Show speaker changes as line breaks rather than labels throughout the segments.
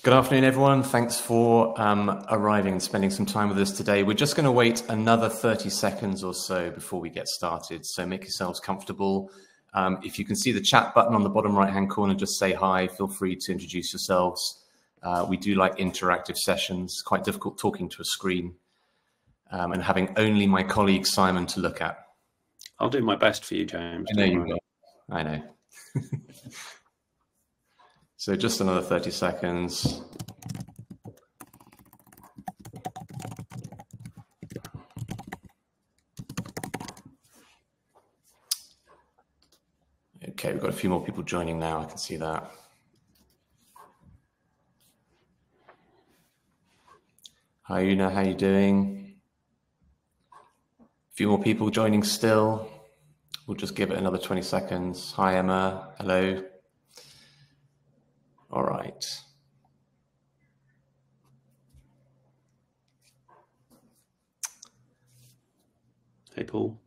Good afternoon, everyone. Thanks for arriving and spending some time with us today. We're just going to wait another 30 seconds or so before we get started. So make yourselves comfortable. If you can see the chat button on the bottom right-hand corner, just say hi. Feel free to introduce yourselves. We do like interactive sessions. Quite difficult talking to a screen and having only my colleague Simon to look at.
I'll do my best for you, James.
I know you will. I know. So just another 30 seconds. Okay, we've got a few more people joining now. I can see that. Hi, Una, how you doing? A few more people joining still. We'll just give it another 20 seconds. Hi, Emma. Hello. All right.
Hey, Paul.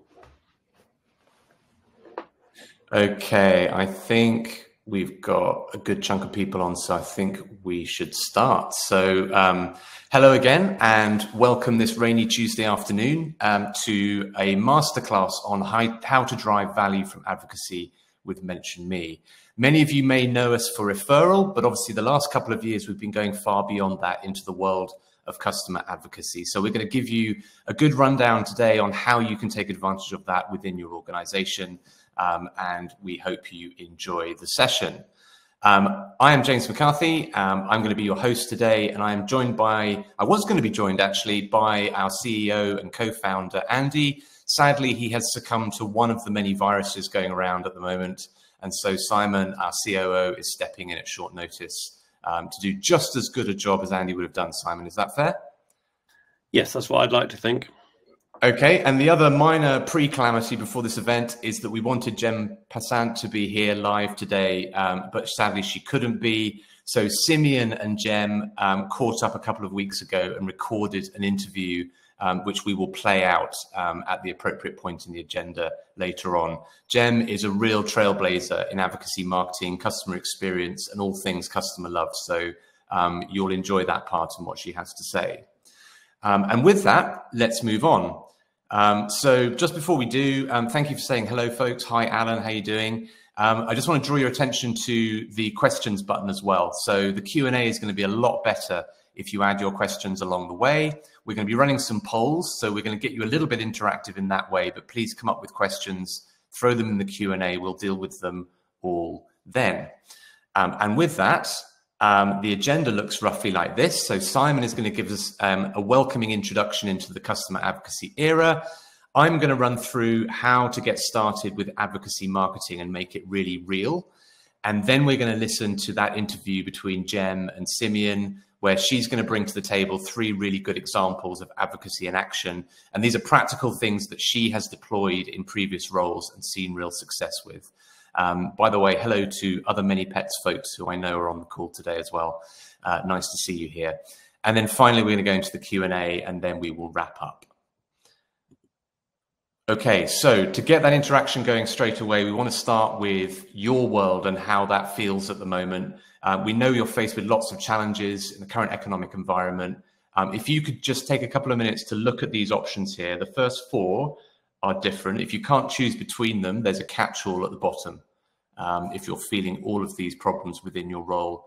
Okay, I think we've got a good chunk of people on, so I think we should start. So hello again, and welcome this rainy Tuesday afternoon to a masterclass on how to drive value from advocacy with Mention Me. Many of you may know us for Referral, but obviously the last couple of years we've been going far beyond that into the world of customer advocacy. So we're going to give you a good rundown today on how you can take advantage of that within your organization, and we hope you enjoy the session. I am James McCarthy. I'm going to be your host today, and I am joined by, I was going to be joined actually by our CEO and co-founder, Andy. Sadly, he has succumbed to one of the many viruses going around at the moment. And so Simon, our COO, is stepping in at short notice to do just as good a job as Andy would have done. Simon, is that fair?
Yes, that's what I'd like to think.
Okay, and the other minor pre-calamity before this event is that we wanted Jem Passant to be here live today, but sadly she couldn't be. So Simeon and Jem caught up a couple of weeks ago and recorded an interview which we will play out at the appropriate point in the agenda later on. Jem is a real trailblazer in advocacy marketing, customer experience, and all things customer love. So you'll enjoy that part and what she has to say. And with that, let's move on. So just before we do, thank you for saying hello, folks. Hi, Alan, how you doing? I just want to draw your attention to the questions button as well. So the Q&A is going to be a lot better if you add your questions along the way. We're going to be running some polls, so we're going to get you a little bit interactive in that way, but please come up with questions, throw them in the Q&A. We'll deal with them all then. And with that, the agenda looks roughly like this. So Simon is going to give us a welcoming introduction into the customer advocacy era. I'm going to run through how to get started with advocacy marketing and make it really real. And then we're going to listen to that interview between Jem and Simeon, where she's going to bring to the table 3 really good examples of advocacy in action. And these are practical things that she has deployed in previous roles and seen real success with. By the way, hello to other Many Pets folks who I know are on the call today as well. Nice to see you here. And then finally, we're going to go into the Q&A and then we will wrap up. Okay, so to get that interaction going straight away, we want to start with your world and how that feels at the moment. We know you're faced with lots of challenges in the current economic environment. If you could just take a couple of minutes to look at these options here. The first 4 are different. If you can't choose between them, there's a catch-all at the bottom if you're feeling all of these problems within your role.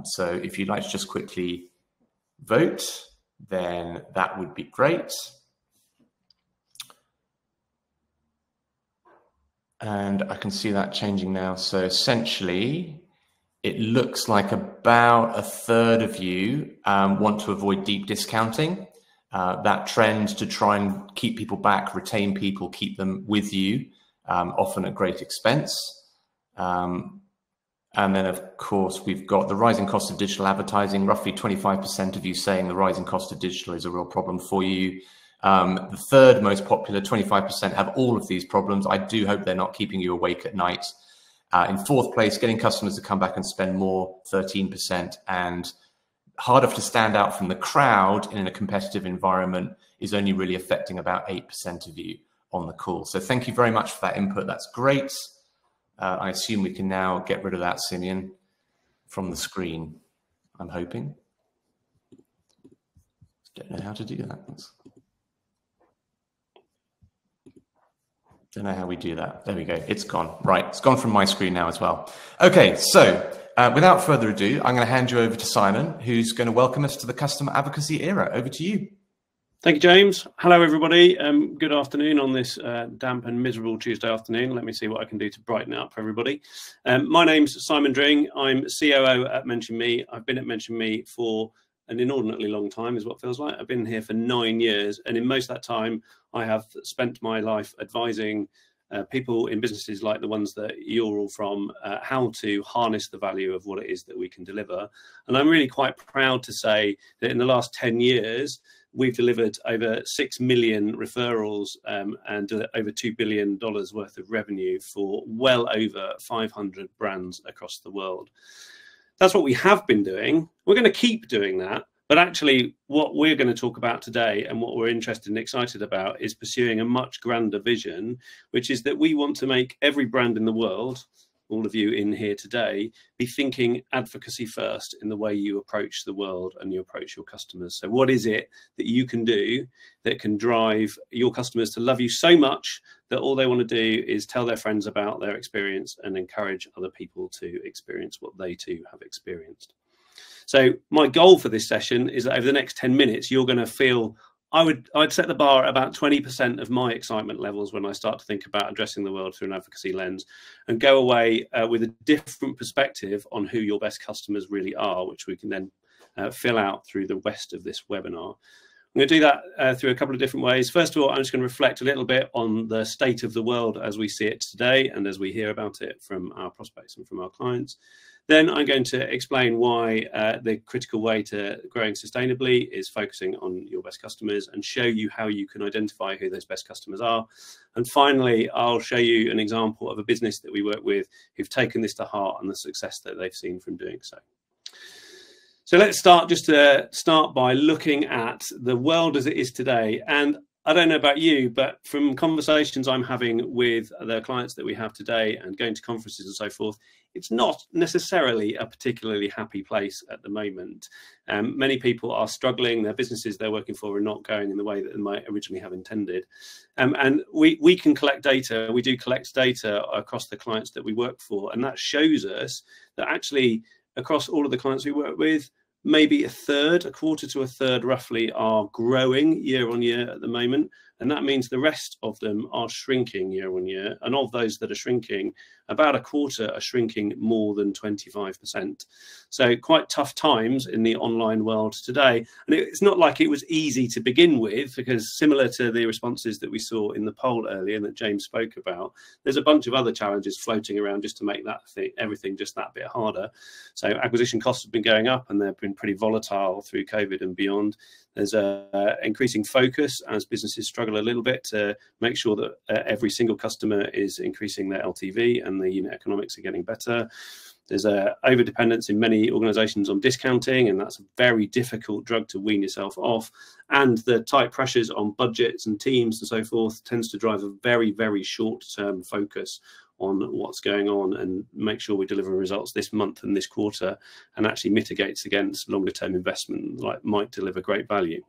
So if you'd like to just quickly vote, then that would be great. And I can see that changing now. So essentially, it looks like about 1/3 of you want to avoid deep discounting. That trend to try and keep people back, retain people, keep them with you, often at great expense. And then, of course, we've got the rising cost of digital advertising. Roughly 25% of you saying the rising cost of digital is a real problem for you. The 3rd most popular, 25%, have all of these problems. I do hope they're not keeping you awake at night. In 4th place, getting customers to come back and spend more, 13%. And harder to stand out from the crowd in a competitive environment is only really affecting about 8% of you on the call. So thank you very much for that input. That's great. I assume we can now get rid of that, Simeon, from the screen. I'm hoping. Don't know how to do that. Don't know how we do that. There we go. It's gone. Right. It's gone from my screen now as well. Okay. So without further ado, I'm going to hand you over to Simon, who's going to welcome us to the customer advocacy era. Over to you.
Thank you, James. Hello, everybody. Good afternoon on this damp and miserable Tuesday afternoon. Let me see what I can do to brighten it up for everybody. My name's Simon Dring. I'm COO at Mention Me. I've been at Mention Me for an inordinately long time, is what it feels like. I've been here for 9 years, and in most of that time, I have spent my life advising people in businesses like the ones that you're all from, how to harness the value of what it is that we can deliver. And I'm really quite proud to say that in the last 10 years, we've delivered over 6 million referrals and over $2 billion worth of revenue for well over 500 brands across the world. That's what we have been doing. We're going to keep doing that. But actually, what we're going to talk about today and what we're interested and excited about is pursuing a much grander vision, which is that we want to make every brand in the world, all of you in here today, be thinking advocacy first in the way you approach the world and you approach your customers. So what is it that you can do that can drive your customers to love you so much that all they want to do is tell their friends about their experience and encourage other people to experience what they too have experienced? So my goal for this session is that over the next 10 minutes, you're going to feel, I'd set the bar at about 20% of my excitement levels when I start to think about addressing the world through an advocacy lens, and go away with a different perspective on who your best customers really are, which we can then fill out through the rest of this webinar. I'm going to do that through a couple of different ways. First of all, I'm just going to reflect a little bit on the state of the world as we see it today and as we hear about it from our prospects and from our clients. Then I'm going to explain why the critical way to growing sustainably is focusing on your best customers and show you how you can identify who those best customers are. And finally, I'll show you an example of a business that we work with who've taken this to heart and the success that they've seen from doing so. So let's start by looking at the world as it is today. And I don't know about you, but from conversations I'm having with the clients that we have today and going to conferences and so forth, it's not necessarily a particularly happy place at the moment. Many people are struggling. Their businesses they're working for are not going in the way that they might originally have intended. And we can collect data. We do collect data across the clients that we work for. And that shows us that actually across all of the clients we work with, maybe a quarter to a third roughly are growing year on year at the moment. And that means the rest of them are shrinking year on year. And of those that are shrinking, about a quarter are shrinking more than 25%. So quite tough times in the online world today. And it's not like it was easy to begin with, because similar to the responses that we saw in the poll earlier and that James spoke about, there's a bunch of other challenges floating around just to make that everything just that bit harder. So acquisition costs have been going up and they've been pretty volatile through COVID and beyond. There's a increasing focus as businesses struggle a little bit to make sure that every single customer is increasing their LTV and the unit economics are getting better. There's a over-dependence in many organizations on discounting, and that's a very difficult drug to wean yourself off. And the tight pressures on budgets and teams and so forth tends to drive a very, very short-term focus on what's going on and make sure we deliver results this month and this quarter, and actually mitigates against longer term investment like might deliver great value.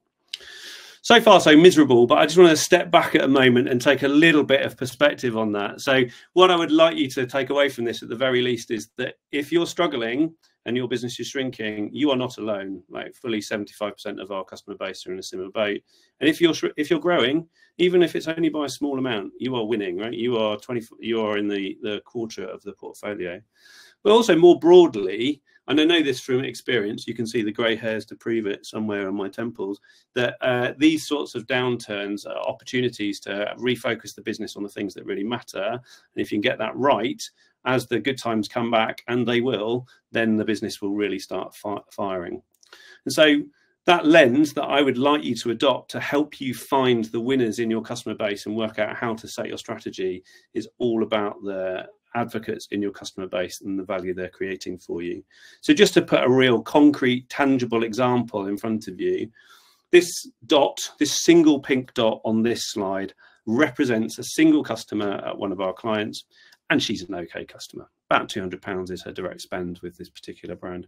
So far so miserable, but I just want to step back at a moment and take a little bit of perspective on that. So what I would like you to take away from this at the very least is that if you're struggling and your business is shrinking, you are not alone. Like fully 75% of our customer base are in a similar boat. And if you're growing, even if it's only by a small amount, you are winning, right? You are in the quarter of the portfolio. But also more broadly, and I know this from experience, you can see the grey hairs to prove it somewhere on my temples, that these sorts of downturns are opportunities to refocus the business on the things that really matter. And if you can get that right, as the good times come back, and they will, then the business will really start firing. And so that lens that I would like you to adopt to help you find the winners in your customer base and work out how to set your strategy is all about the advocates in your customer base and the value they're creating for you. So just to put a real concrete, tangible example in front of you, this dot, this single pink dot on this slide represents a single customer at one of our clients, and she's an okay customer. About £200 is her direct spend with this particular brand.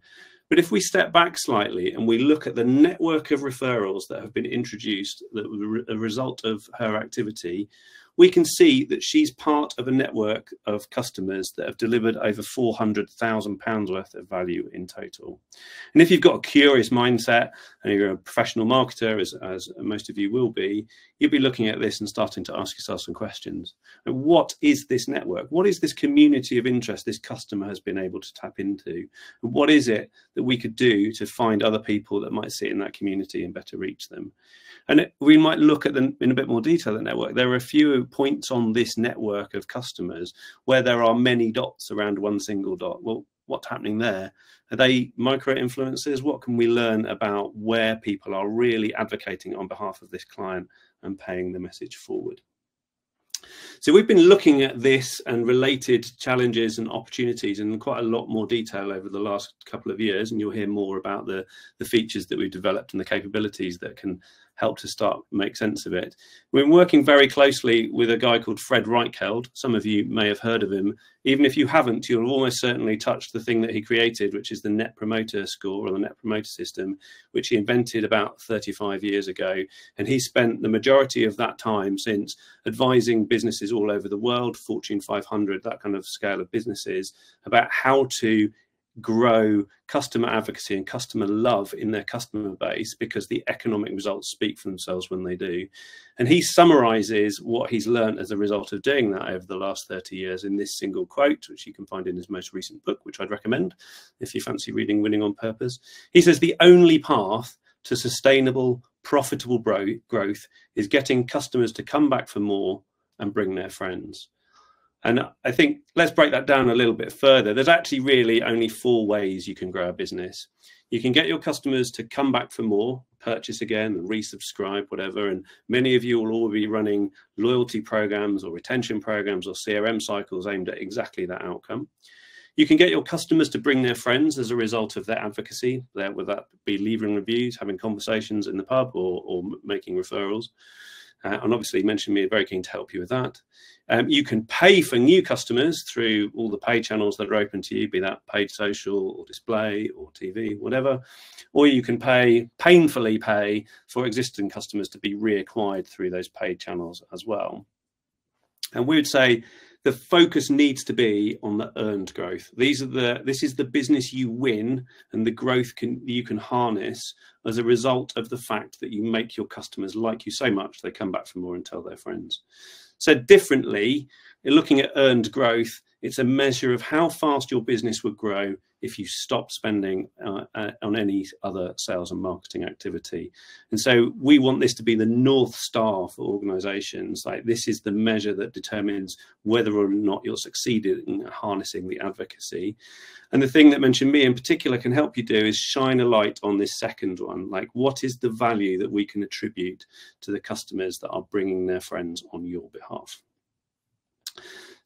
But if we step back slightly and we look at the network of referrals that have been introduced that were a result of her activity, we can see that she's part of a network of customers that have delivered over £400,000 worth of value in total. And if you've got a curious mindset and you're a professional marketer, as most of you will be, you'll be looking at this and starting to ask yourself some questions. And what is this network? What is this community of interest this customer has been able to tap into? And what is it that we could do to find other people that might sit in that community and better reach them? And we might look at them in a bit more detail, the network. There are a few points on this network of customers where there are many dots around one single dot. Well, what's happening there? Are they micro influencers? What can we learn about where people are really advocating on behalf of this client and paying the message forward? So we've been looking at this and related challenges and opportunities in quite a lot more detail over the last couple of years, and you'll hear more about the features that we've developed and the capabilities that can help to start make sense of it. We've been working very closely with a guy called Fred Reichheld. Some of you may have heard of him. Even if you haven't, you'll almost certainly touch the thing that he created, which is the Net Promoter Score or the Net Promoter System, which he invented about 35 years ago. And he spent the majority of that time since advising businesses all over the world, Fortune 500, that kind of scale of businesses, about how to grow customer advocacy and customer love in their customer base, because the economic results speak for themselves when they do. And he summarizes what he's learned as a result of doing that over the last 30 years in this single quote, which you can find in his most recent book, which I'd recommend if you fancy reading Winning on Purpose. He says the only path to sustainable, profitable growth is getting customers to come back for more and bring their friends. And I think let's break that down a little bit further. There's actually really only 4 ways you can grow a business. You can get your customers to come back for more, purchase again, and resubscribe, whatever. And many of you will all be running loyalty programs or retention programs or CRM cycles aimed at exactly that outcome. You can get your customers to bring their friends as a result of their advocacy, whether that be leaving reviews, having conversations in the pub, or making referrals. And obviously, Mention Me are very keen to help you with that. You can pay for new customers through all the paid channels that are open to you, be that paid social or display or TV, whatever. Or you can painfully pay for existing customers to be reacquired through those paid channels as well. And we would say the focus needs to be on the earned growth. This is the business you win and the growth you can harness as a result of the fact that you make your customers like you so much they come back for more and tell their friends. Said differently, in looking at earned growth, it's a measure of how fast your business would grow if you stop spending on any other sales and marketing activity. And so we want this to be the North Star for organizations. Like, this is the measure that determines whether or not you're succeeding in harnessing the advocacy. And the thing that Mention Me in particular can help you do is shine a light on this second one. Like, what is the value that we can attribute to the customers that are bringing their friends on your behalf?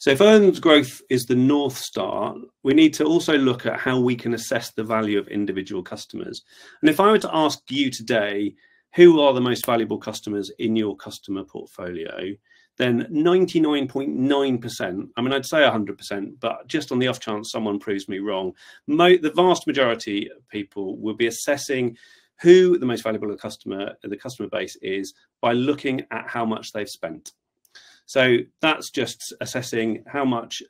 So if earned growth is the North Star, we need to also look at how we can assess the value of individual customers. And if I were to ask you today, who are the most valuable customers in your customer portfolio, then 99.9%, I mean, I'd say 100%, but just on the off chance someone proves me wrong, the vast majority of people will be assessing who the most valuable customer, the customer base is, by looking at how much they've spent. So that's just assessing how much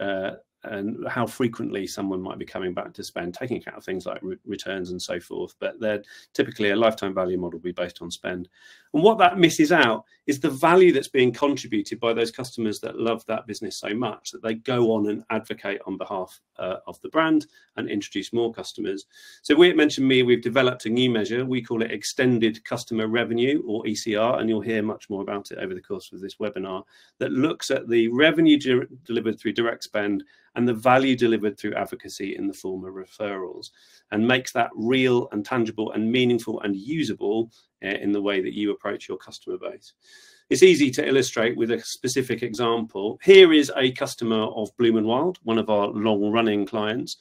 and how frequently someone might be coming back to spend, taking account of things like returns and so forth. But they're typically a lifetime value model will be based on spend. And what that misses out is the value that's being contributed by those customers that love that business so much that they go on and advocate on behalf of the brand and introduce more customers. So we at Mention Me, we've developed a new measure. We call it Extended Customer Revenue, or ECR, and you'll hear much more about it over the course of this webinar, that looks at the revenue delivered through direct spend and the value delivered through advocacy in the form of referrals, and makes that real and tangible and meaningful and usable in the way that you approach your customer base. It's easy to illustrate with a specific example. Here is a customer of Bloom & Wild, one of our long-running clients.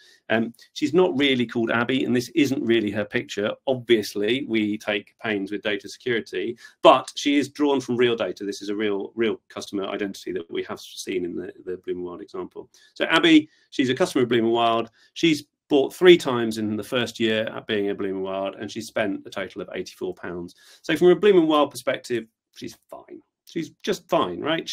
She's not really called Abby, and this isn't really her picture. Obviously, we take pains with data security, but she is drawn from real data. This is a real customer identity that we have seen in the Bloom & Wild example. So Abby, she's a customer of Bloom & Wild. She's bought 3 times in the first year at being a Bloom & Wild, and she spent a total of £84. So from a Bloom & Wild perspective, she's fine. She's just fine, right?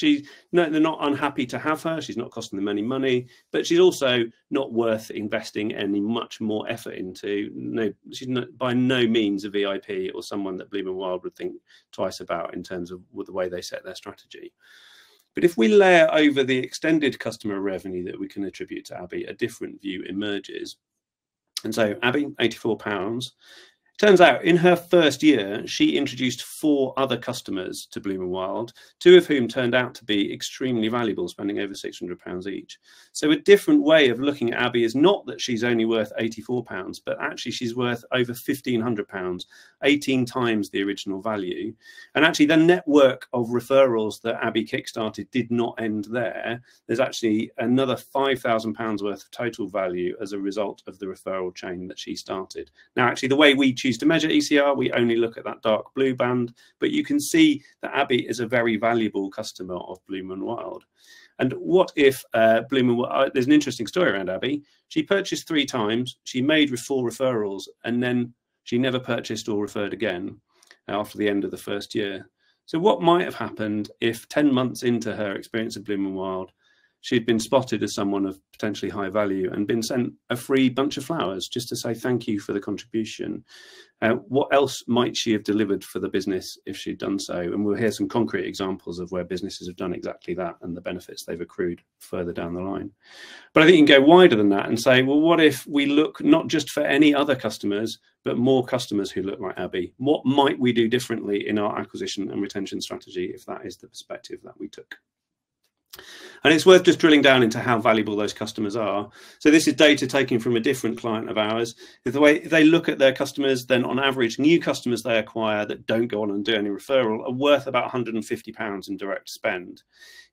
They're not unhappy to have her. She's not costing them any money, but she's also not worth investing any much more effort into. No, she's by no means a VIP or someone that Bloom & Wild would think twice about in terms of the way they set their strategy. But if we layer over the extended customer revenue that we can attribute to Abby, a different view emerges. And so Abby, £84. Turns out in her first year, she introduced 4 other customers to Bloom & Wild, 2 of whom turned out to be extremely valuable, spending over £600 each. So a different way of looking at Abby is not that she's only worth £84, but actually she's worth over £1,500, 18 times the original value. And actually the network of referrals that Abby kickstarted did not end there. There's actually another £5,000 worth of total value as a result of the referral chain that she started. Now, actually the way we choose to measure ECR, we only look at that dark blue band, but you can see that Abby is a very valuable customer of Bloom & Wild. And what if Bloom & Wild, there's an interesting story around Abby. She purchased 3 times, she made 4 referrals, and then she never purchased or referred again after the end of the first year. So what might have happened if 10 months into her experience of Bloom & Wild, she'd been spotted as someone of potentially high value and been sent a free bunch of flowers just to say thank you for the contribution? What else might she have delivered for the business if she'd done so? And we'll hear some concrete examples of where businesses have done exactly that and the benefits they've accrued further down the line. But I think you can go wider than that and say, well, what if we look not just for any other customers, but more customers who look like Abby? What might we do differently in our acquisition and retention strategy if that is the perspective that we took? And it's worth just drilling down into how valuable those customers are. So this is data taken from a different client of ours. If they look at their customers, then on average, new customers they acquire that don't go on and do any referral are worth about £150 in direct spend.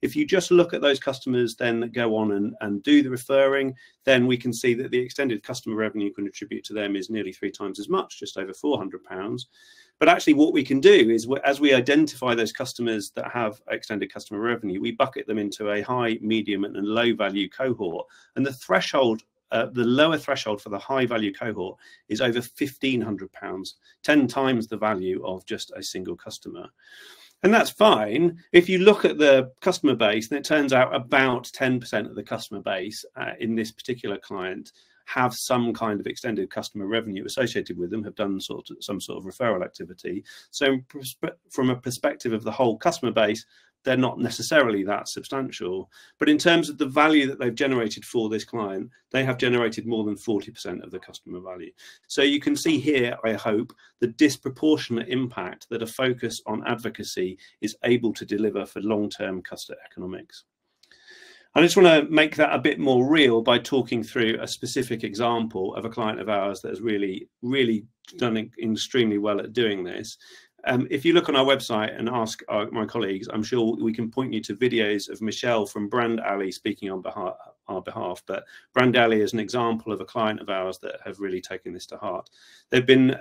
If you just look at those customers then that go on and do the referring, then we can see that the extended customer revenue you can attribute to them is nearly 3 times as much, just over £400. But actually what we can do is, as we identify those customers that have extended customer revenue, we bucket them into a high, medium and low value cohort. And the threshold, the lower threshold for the high value cohort is over £1,500, 10 times the value of just a single customer. And that's fine. If you look at the customer base, then it turns out about 10% of the customer base in this particular client have some kind of extended customer revenue associated with them, have done some sort of referral activity. So from a perspective of the whole customer base, they're not necessarily that substantial. But in terms of the value that they've generated for this client, they have generated more than 40% of the customer value. So you can see here, I hope, the disproportionate impact that a focus on advocacy is able to deliver for long-term customer economics. I just want to make that a bit more real by talking through a specific example of a client of ours that has really done extremely well at doing this. If you look on our website and ask my colleagues, I'm sure we can point you to videos of Michelle from Brand Alley speaking on our behalf. But Brand Alley is an example of a client of ours that have really taken this to heart. They've been,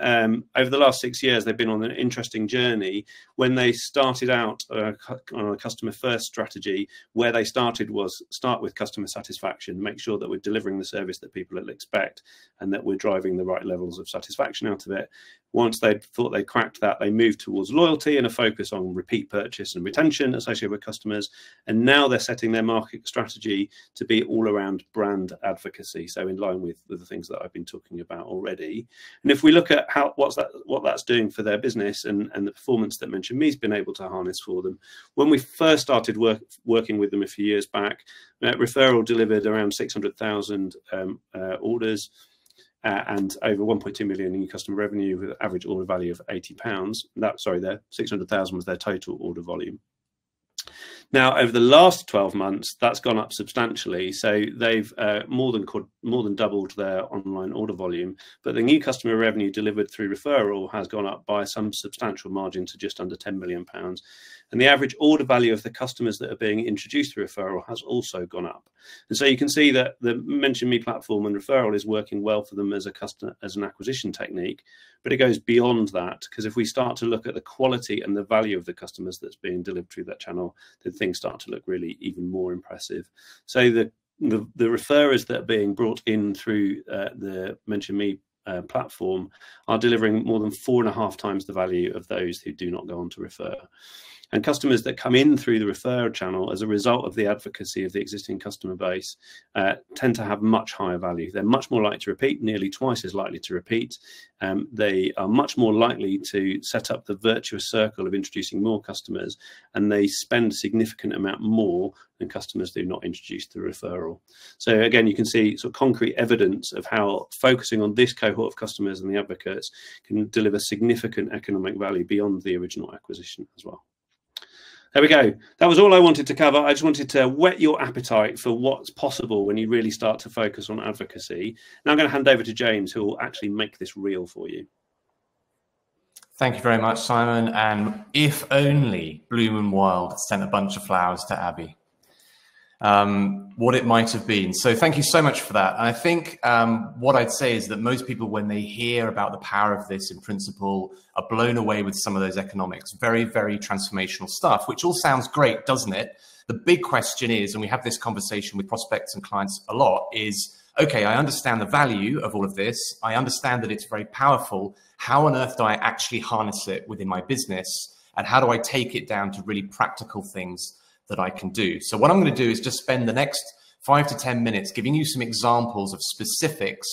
over the last 6 years, they've been on an interesting journey. When they started out on a customer first strategy, where they started was start with customer satisfaction, make sure that we're delivering the service that people will expect and that we're driving the right levels of satisfaction out of it. Once they thought they cracked that, they moved towards loyalty and a focus on repeat purchase and retention associated with customers. And now they're setting their market strategy to be all around brand advocacy. So in line with the things that I've been talking about already. And if we look at what that's doing for their business and the performance that Mention Me's been able to harness for them, when we first started working with them a few years back, Referral delivered around 600,000 orders. And over 1.2 million in customer revenue with an average order value of £80. Their 600,000 was their total order volume. Now, over the last 12 months, that's gone up substantially. So they've more than doubled their online order volume. But the new customer revenue delivered through referral has gone up by some substantial margin to just under £10 million. And the average order value of the customers that are being introduced through referral has also gone up. And so you can see that the Mention Me platform and referral is working well for them as an acquisition technique. But it goes beyond that, because if we start to look at the quality and the value of the customers that's being delivered through that channel, then things start to look really even more impressive. So the referrers that are being brought in through the Mention Me platform are delivering more than 4.5 times the value of those who do not go on to refer. And customers that come in through the referral channel as a result of the advocacy of the existing customer base tend to have much higher value. They're much more likely to repeat, nearly twice as likely to repeat. They are much more likely to set up the virtuous circle of introducing more customers, and they spend a significant amount more than customers who are not introduced through referral. So again, you can see sort of concrete evidence of how focusing on this cohort of customers and the advocates can deliver significant economic value beyond the original acquisition as well. There we go. That was all I wanted to cover. I just wanted to whet your appetite for what's possible when you really start to focus on advocacy. Now I'm going to hand over to James, who will actually make this real for you.
Thank you very much, Simon. And if only Bloom and Wild sent a bunch of flowers to Abby. What it might have been. So thank you so much for that. And I think what I'd say is that most people, when they hear about the power of this in principle, are blown away with some of those economics. Very, very transformational stuff, which all sounds great, doesn't it? The big question is, and we have this conversation with prospects and clients a lot, is, okay, I understand the value of all of this. I understand that it's very powerful. How on earth do I actually harness it within my business? And how do I take it down to really practical things that I can do? So what I'm going to do is just spend the next 5 to 10 minutes giving you some examples of specifics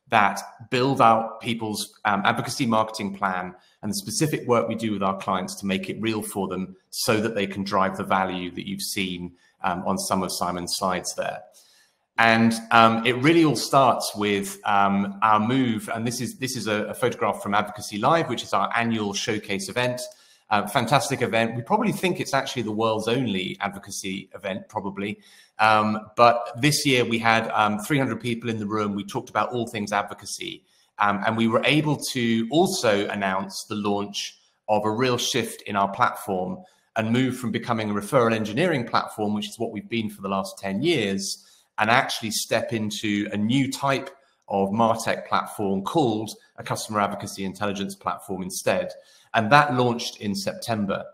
that build out people's advocacy marketing plan and the specific work we do with our clients to make it real for them so that they can drive the value that you've seen on some of Simon's slides there. And it really all starts with our move. And this is a photograph from Advocacy Live, which is our annual showcase event. Fantastic event. We probably think it's actually the world's only advocacy event, probably. But this year we had 300 people in the room. We talked about all things advocacy. And we were able to also announce the launch of a real shift in our platform and move from becoming a referral engineering platform, which is what we've been for the last 10 years, and actually step into a new type of MarTech platform called a customer advocacy intelligence platform instead. And that launched in September.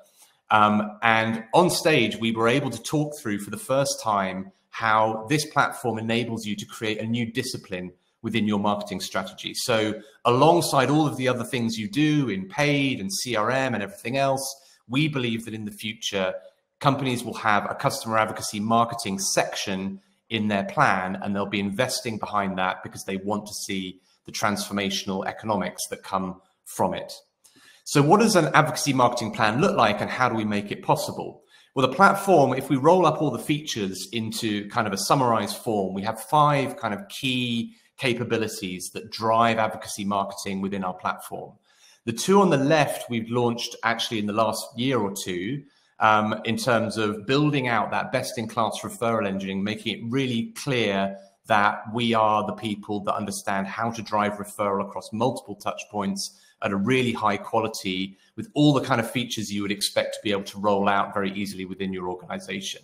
And on stage, we were able to talk through for the first time how this platform enables you to create a new discipline within your marketing strategy. So alongside all of the other things you do in paid and CRM and everything else, we believe that in the future, companies will have a customer advocacy marketing section in their plan, and they'll be investing behind that because they want to see the transformational economics that come from it. So what does an advocacy marketing plan look like, and how do we make it possible? Well, the platform, if we roll up all the features into kind of a summarized form, we have 5 kind of key capabilities that drive advocacy marketing within our platform. The 2 on the left, we've launched actually in the last year or 2 in terms of building out that best-in-class referral engine, making it really clear that we are the people that understand how to drive referral across multiple touch points at a really high quality with all the kind of features you would expect to be able to roll out very easily within your organization.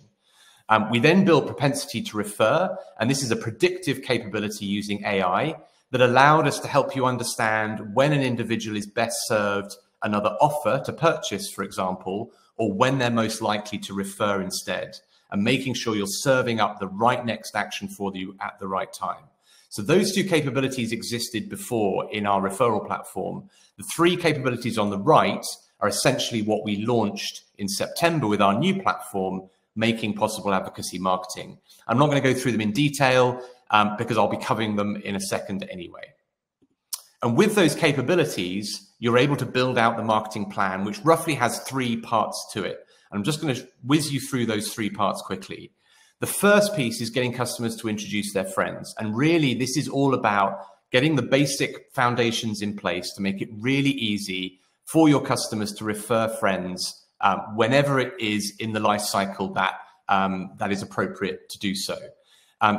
We then built propensity to refer, and this is a predictive capability using AI that allowed us to help you understand when an individual is best served another offer to purchase, for example, or when they're most likely to refer instead, and making sure you're serving up the right next action for you at the right time. So those 2 capabilities existed before in our referral platform. The 3 capabilities on the right are essentially what we launched in September with our new platform, making possible advocacy marketing. I'm not going to go through them in detail because I'll be covering them in a second anyway. And with those capabilities, you're able to build out the marketing plan, which roughly has 3 parts to it. I'm just going to whiz you through those 3 parts quickly. The first piece is getting customers to introduce their friends. And really, this is all about getting the basic foundations in place to make it really easy for your customers to refer friends whenever it is in the life cycle that that is appropriate to do so.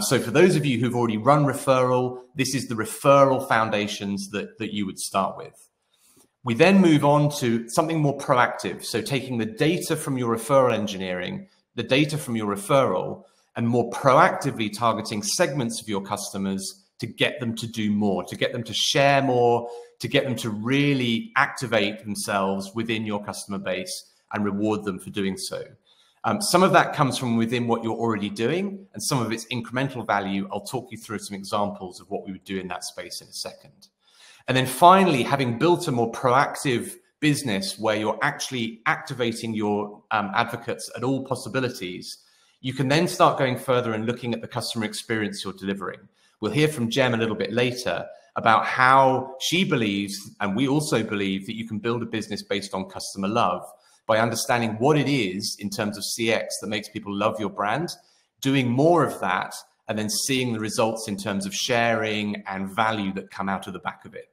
So for those of you who've already run referral, this is the referral foundations that you would start with. We then move on to something more proactive. So taking the data from your referral engineering, the data from your referral, and more proactively targeting segments of your customers to get them to do more, to get them to share more, to get them to really activate themselves within your customer base and reward them for doing so. Some of that comes from within what you're already doing, and some of its incremental value. I'll talk you through some examples of what we would do in that space in a second. And then finally, having built a more proactive business where you're actually activating your advocates at all possibilities, you can then start going further and looking at the customer experience you're delivering. We'll hear from Jem a little bit later about how she believes, and we also believe, that you can build a business based on customer love by understanding what it is in terms of CX that makes people love your brand, doing more of that, and then seeing the results in terms of sharing and value that come out of the back of it.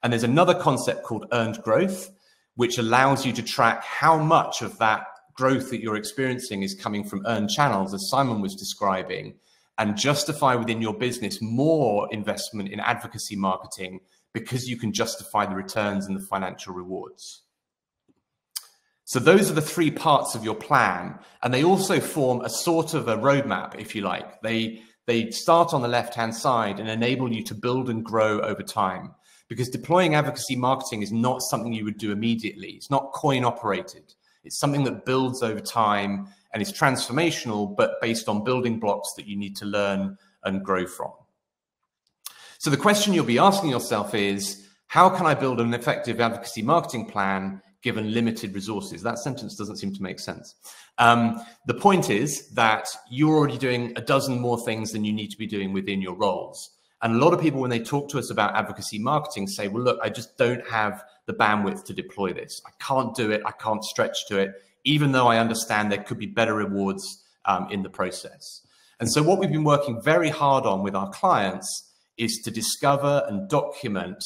And there's another concept called earned growth, which allows you to track how much of that growth that you're experiencing is coming from earned channels, as Simon was describing, and justify within your business more investment in advocacy marketing because you can justify the returns and the financial rewards. So those are the three parts of your plan, and they also form a sort of a roadmap, if you like. They start on the left-hand side and enable you to build and grow over time, because deploying advocacy marketing is not something you would do immediately. It's not coin operated. It's something that builds over time and is transformational, but based on building blocks that you need to learn and grow from. So the question you'll be asking yourself is, how can I build an effective advocacy marketing plan given limited resources? That sentence doesn't seem to make sense. The point is that you're already doing a dozen more things than you need to be doing within your roles. And a lot of people, when they talk to us about advocacy marketing, say, well, look, I just don't have the bandwidth to deploy this. I can't do it. I can't stretch to it, even though I understand there could be better rewards in the process. And so what we've been working very hard on with our clients is to discover and document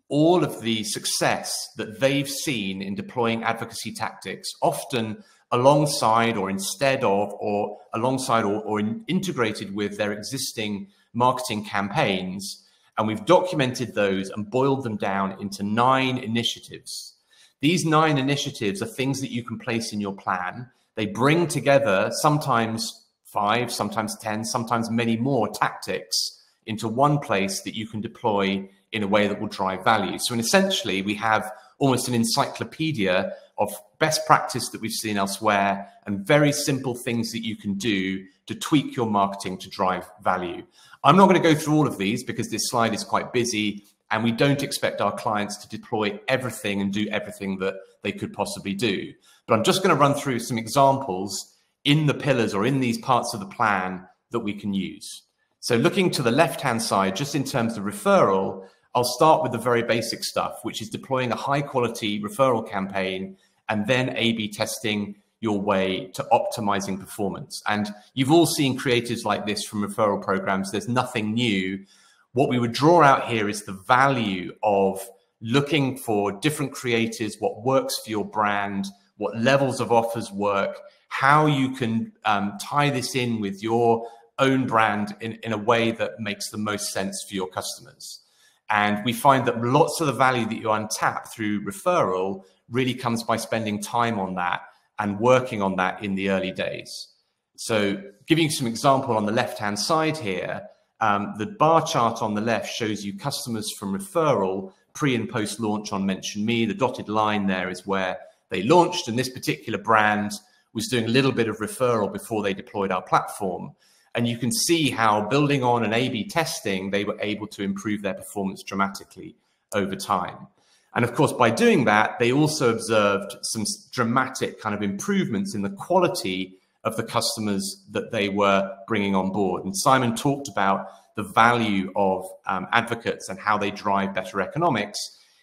all of the success that they've seen in deploying advocacy tactics, often alongside or instead of, or alongside or integrated with their existing marketing campaigns. And we've documented those and boiled them down into 9 initiatives. These 9 initiatives are things that you can place in your plan. They bring together sometimes 5, sometimes 10, sometimes many more tactics into one place that you can deploy in a way that will drive value. So essentially, we have almost an encyclopedia of best practice that we've seen elsewhere and very simple things that you can do to tweak your marketing to drive value. I'm not going to go through all of these because this slide is quite busy, and we don't expect our clients to deploy everything and do everything that they could possibly do. But I'm just going to run through some examples in the pillars or in these parts of the plan that we can use. So looking to the left-hand side, just in terms of referral, I'll start with the very basic stuff, which is deploying a high-quality referral campaign and then A/B testing your way to optimizing performance. And you've all seen creatives like this from referral programs. There's nothing new. What we would draw out here is the value of looking for different creatives, what works for your brand, what levels of offers work, how you can tie this in with your own brand in a way that makes the most sense for your customers. And we find that lots of the value that you untap through referral really comes by spending time on that and working on that in the early days. So giving you some example on the left-hand side here, the bar chart on the left shows you customers from referral pre and post launch on Mention Me. The dotted line there is where they launched, and this particular brand was doing a little bit of referral before they deployed our platform. And you can see how, building on an A/B testing, they were able to improve their performance dramatically over time. And of course, by doing that, they also observed some dramatic kind of improvements in the quality of the customers that they were bringing on board. And Simon talked about the value of advocates and how they drive better economics.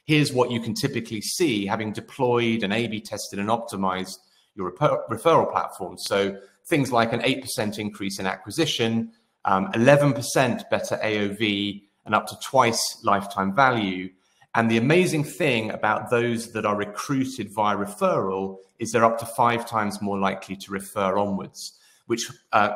Here's what you can typically see having deployed and A/B tested and optimized your referral platform. So things like an 8% increase in acquisition, 11% better AOV, and up to twice lifetime value. And the amazing thing about those that are recruited via referral is they're up to 5 times more likely to refer onwards, which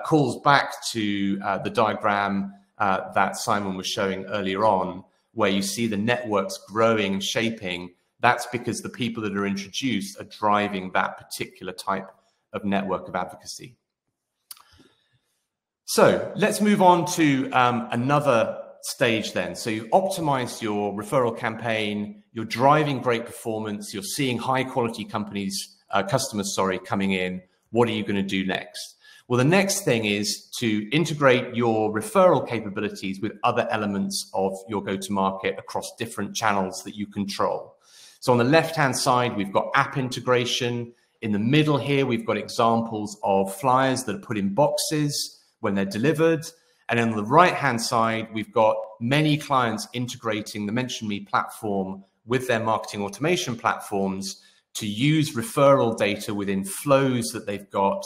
calls back to the diagram that Simon was showing earlier on, where you see the networks growing and shaping. That's because the people that are introduced are driving that particular type of network of advocacy. So let's move on to another stage then. So you've optimized your referral campaign, you're driving great performance, you're seeing high quality customers coming in. What are you going to do next? Well, the next thing is to integrate your referral capabilities with other elements of your go-to-market across different channels that you control. So on the left-hand side, we've got app integration. In the middle here, we've got examples of flyers that are put in boxes when they're delivered. And on the right-hand side, we've got many clients integrating the Mention Me platform with their marketing automation platforms to use referral data within flows that they've got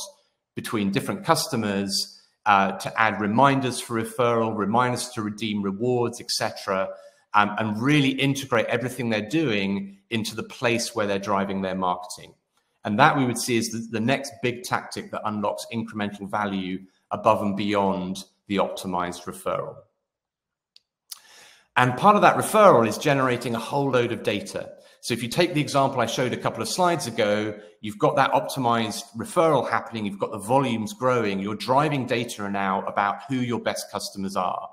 between different customers to add reminders for referral, reminders to redeem rewards, etc., and really integrate everything they're doing into the place where they're driving their marketing. And that we would see is the next big tactic that unlocks incremental value above and beyond the optimized referral. And part of that referral is generating a whole load of data. So if you take the example I showed a couple of slides ago, you've got that optimized referral happening, you've got the volumes growing, you're driving data now about who your best customers are.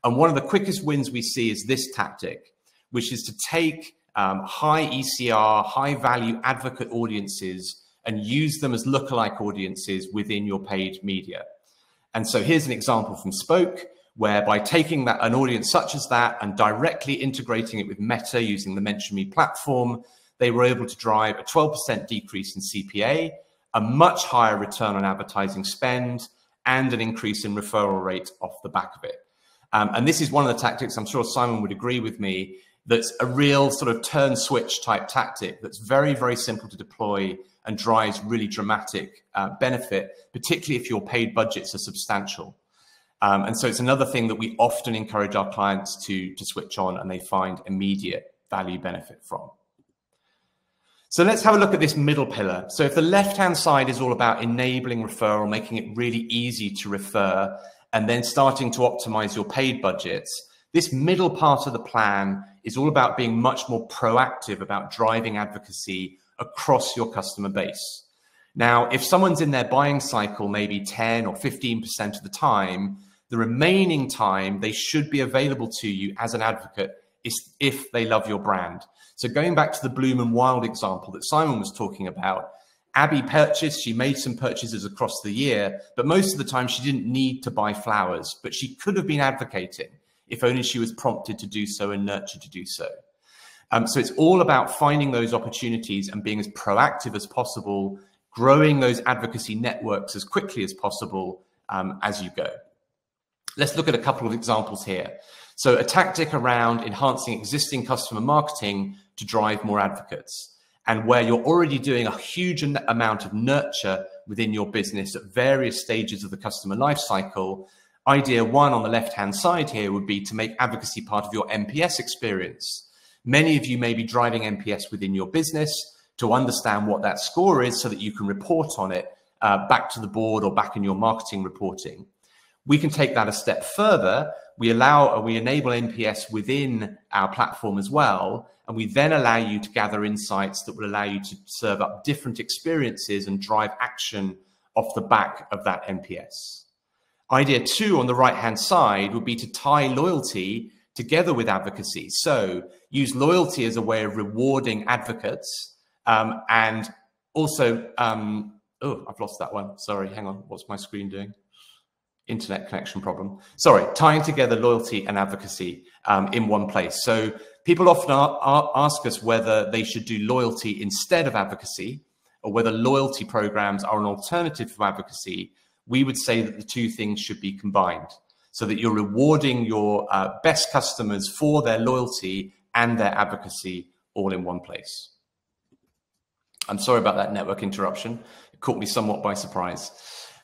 And one of the quickest wins we see is this tactic, which is to take high ECR, high value advocate audiences and use them as lookalike audiences within your paid media. And so here's an example from Spoke, where by taking an audience such as that and directly integrating it with Meta using the Mention Me platform, they were able to drive a 12% decrease in CPA, a much higher return on advertising spend, and an increase in referral rate off the back of it. And this is one of the tactics, I'm sure Simon would agree with me, that's a real sort of turn switch type tactic that's very, very simple to deploy and drives really dramatic benefit, particularly if your paid budgets are substantial. And so it's another thing that we often encourage our clients to switch on and they find immediate value benefit from. So let's have a look at this middle pillar. So if the left-hand side is all about enabling referral, making it really easy to refer, and then starting to optimize your paid budgets, this middle part of the plan is all about being much more proactive about driving advocacy across your customer base. Now, if someone's in their buying cycle, maybe 10 or 15% of the time, the remaining time they should be available to you as an advocate is if they love your brand. So going back to the Bloom and Wild example that Simon was talking about, Abby purchased, she made some purchases across the year, but most of the time she didn't need to buy flowers, but she could have been advocating if only she was prompted to do so and nurtured to do so. So it's all about finding those opportunities and being as proactive as possible, growing those advocacy networks as quickly as possible as you go. Let's look at a couple of examples here. So a tactic around enhancing existing customer marketing to drive more advocates, and where you're already doing a huge amount of nurture within your business at various stages of the customer life cycle. Idea one on the left-hand side here would be to make advocacy part of your NPS experience. Many of you may be driving NPS within your business to understand what that score is so that you can report on it back to the board or back in your marketing reporting. We can take that a step further. We enable NPS within our platform as well, and we then allow you to gather insights that will allow you to serve up different experiences and drive action off the back of that NPS. Idea two on the right-hand side would be to tie loyalty together with advocacy. So use loyalty as a way of rewarding advocates and also, oh, I've lost that one. Sorry, hang on. What's my screen doing? Internet connection problem. Sorry, tying together loyalty and advocacy in one place. So people often ask us whether they should do loyalty instead of advocacy or whether loyalty programs are an alternative for advocacy. We would say that the two things should be combined so that you're rewarding your best customers for their loyalty and their advocacy all in one place. I'm sorry about that network interruption. It caught me somewhat by surprise.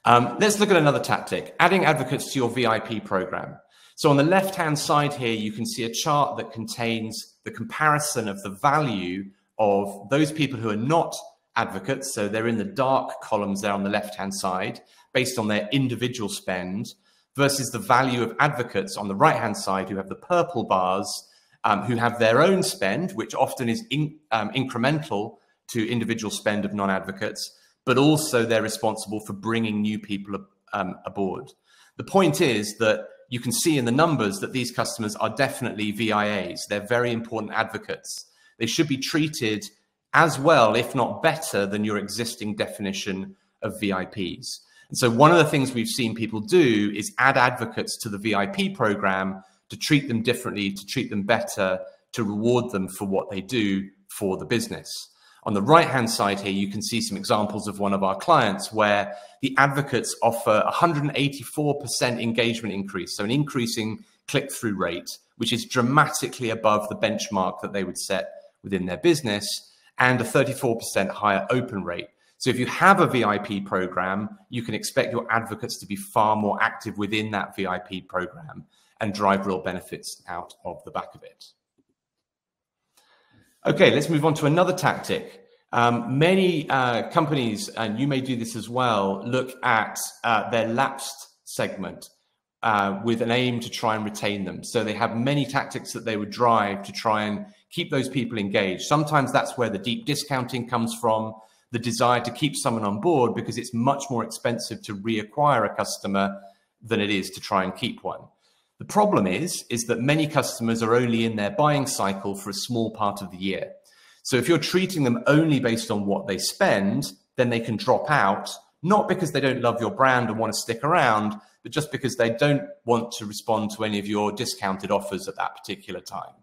Let's look at another tactic, adding advocates to your VIP program. So on the left-hand side here, you can see a chart that contains the comparison of the value of those people who are not advocates. So they're in the dark columns there on the left-hand side, based on their individual spend, versus the value of advocates on the right-hand side, who have the purple bars, who have their own spend, which often is incremental to individual spend of non-advocates, but also they're responsible for bringing new people aboard. The point is that you can see in the numbers that these customers are definitely VIAs. They're very important advocates. They should be treated as well, if not better, than your existing definition of VIPs. And so one of the things we've seen people do is add advocates to the VIP program to treat them differently, to treat them better, to reward them for what they do for the business. On the right-hand side here, you can see some examples of one of our clients where the advocates offer 184% engagement increase, so an increasing click-through rate, which is dramatically above the benchmark that they would set within their business, and a 34% higher open rate. So if you have a VIP program, you can expect your advocates to be far more active within that VIP program and drive real benefits out of the back of it. Okay, let's move on to another tactic. Many companies, and you may do this as well, look at their lapsed segment with an aim to try and retain them. So they have many tactics that they would drive to try and keep those people engaged. Sometimes that's where the deep discounting comes from, the desire to keep someone on board because it's much more expensive to reacquire a customer than it is to try and keep one. The problem is that many customers are only in their buying cycle for a small part of the year. So if you're treating them only based on what they spend, then they can drop out, not because they don't love your brand and want to stick around, but just because they don't want to respond to any of your discounted offers at that particular time.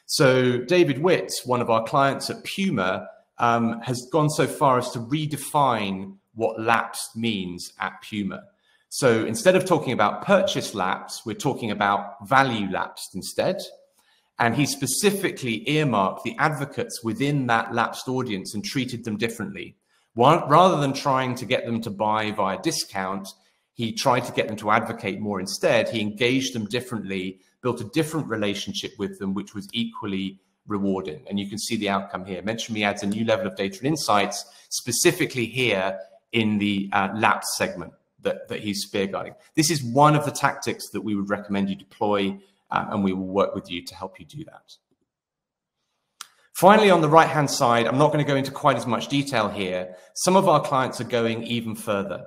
So David Witts, one of our clients at Puma, has gone so far as to redefine what lapsed means at Puma. So instead of talking about purchase lapse, we're talking about value lapsed instead. And he specifically earmarked the advocates within that lapsed audience and treated them differently. Rather than trying to get them to buy via discount, he tried to get them to advocate more instead. He engaged them differently, built a different relationship with them, which was equally rewarding. And you can see the outcome here. Mention Me adds a new level of data and insights, specifically here in the lapsed segment that he's spearguiding. This is one of the tactics that we would recommend you deploy, and we will work with you to help you do that. Finally, on the right-hand side, I'm not going to go into quite as much detail here. Some of our clients are going even further.